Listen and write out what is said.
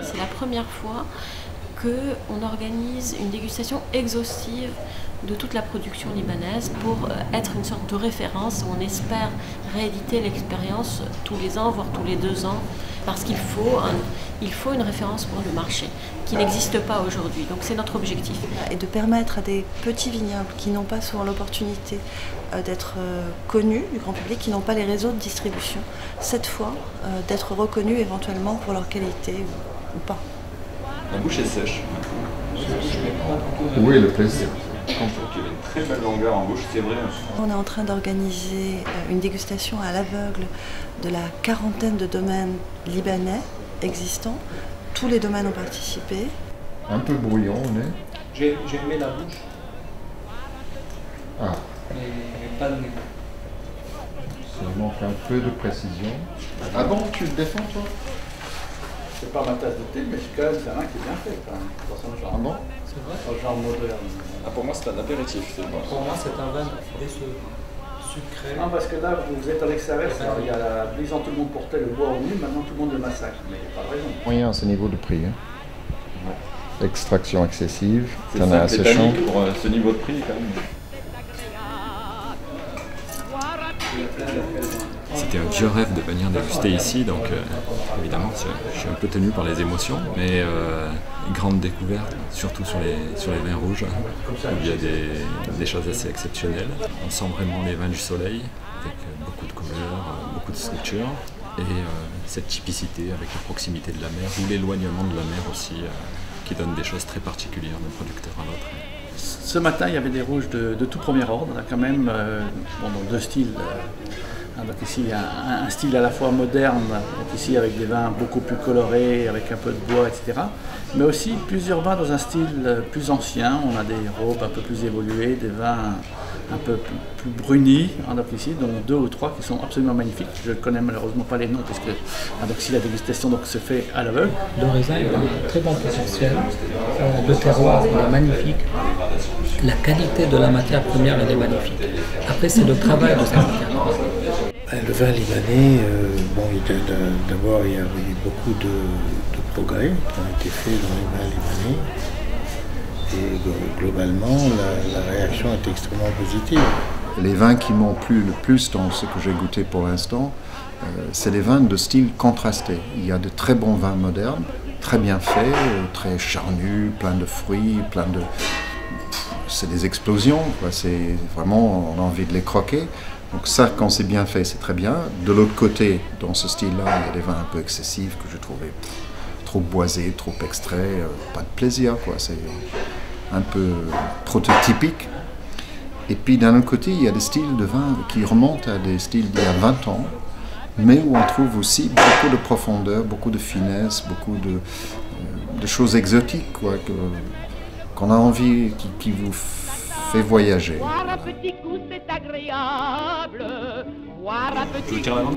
C'est la première fois qu'on organise une dégustation exhaustive de toute la production libanaise pour être une sorte de référence. On espère rééditer l'expérience tous les ans, voire tous les 2 ans, parce qu'il faut une référence pour le marché qui n'existe pas aujourd'hui. Donc c'est notre objectif. Et de permettre à des petits vignobles qui n'ont pas souvent l'opportunité d'être connus du grand public, qui n'ont pas les réseaux de distribution, cette fois d'être reconnus éventuellement pour leur qualité ou pas. La bouche est sèche. Oui, le plaisir. Je trouve qu'il y a une très belle longueur en bouche, c'est vrai. On est en train d'organiser une dégustation à l'aveugle de la 40aine de domaines libanais existants. Tous les domaines ont participé. Un peu brouillon, on est. J'ai aimé la bouche, Ah, mais pas le nez. il manque un peu de précision. Ah bon, tu le défends toi? C'est pas ma tasse de thé, mais c'est quand même un qui est bien fait quand même, dans son genre. Ah bon? C'est vrai. Dans le genre moderne. Ah, pour moi, c'est un apéritif, c'est bon. Pour moi, c'est un vin décevant, sucré. Non, parce que là, vous êtes à l'extérieur, il y a la disant tout le monde portait le bois au nu, maintenant tout le monde le massacre, mais il n'y a pas de raison. Moyen à ce niveau de prix. Hein. Extraction excessive, C'est t'en as ça, assez c'est chaud. pour ce niveau de prix quand même. C'était un vieux rêve de venir déguster ici, donc évidemment je suis un peu tenu par les émotions, mais grande découverte, surtout sur les vins rouges, où il y a des choses assez exceptionnelles. On sent vraiment les vins du soleil, avec beaucoup de couleurs, beaucoup de structures, et cette typicité avec la proximité de la mer, ou l'éloignement de la mer aussi, qui donne des choses très particulières d'un producteur à l'autre. Ce matin, il y avait des rouges de tout premier ordre, on a quand même donc 2 styles. Donc ici, il y a un style à la fois moderne, donc ici avec des vins beaucoup plus colorés, avec un peu de bois, etc. Mais aussi plusieurs vins dans un style plus ancien. On a des robes un peu plus évoluées, des vins un peu plus brunis, donc ici, dont 2 ou 3 qui sont absolument magnifiques. Je ne connais malheureusement pas les noms, parce que donc si la dégustation donc, se fait à l'aveugle. Le raisin est un très bon potentiel. Le terroir est magnifique. La qualité de la matière première elle est magnifique. Après, c'est le travail de cette matière première. Le vin libanais, d'abord il y a eu beaucoup de progrès qui ont été faits dans les vins libanais et globalement la réaction est extrêmement positive. Les vins qui m'ont plu le plus dans ce que j'ai goûté pour l'instant, c'est des vins de style contrasté. Il y a de très bons vins modernes, très bien faits, très charnus, plein de fruits, c'est des explosions, quoi. C'est vraiment, on a envie de les croquer. Donc ça, quand c'est bien fait, c'est très bien. De l'autre côté, dans ce style-là, il y a des vins un peu excessifs que je trouvais trop boisés, trop extraits, pas de plaisir, quoi. C'est un peu prototypique. Et puis d'un autre côté, il y a des styles de vin qui remontent à des styles d'il y a 20 ans, mais où on trouve aussi beaucoup de profondeur, beaucoup de finesse, beaucoup de choses exotiques, quoi, qu'on a envie, qui vous fait voyager. Boire un petit coup, c'est agréable. Boire un petit Je vous tire la main. coup.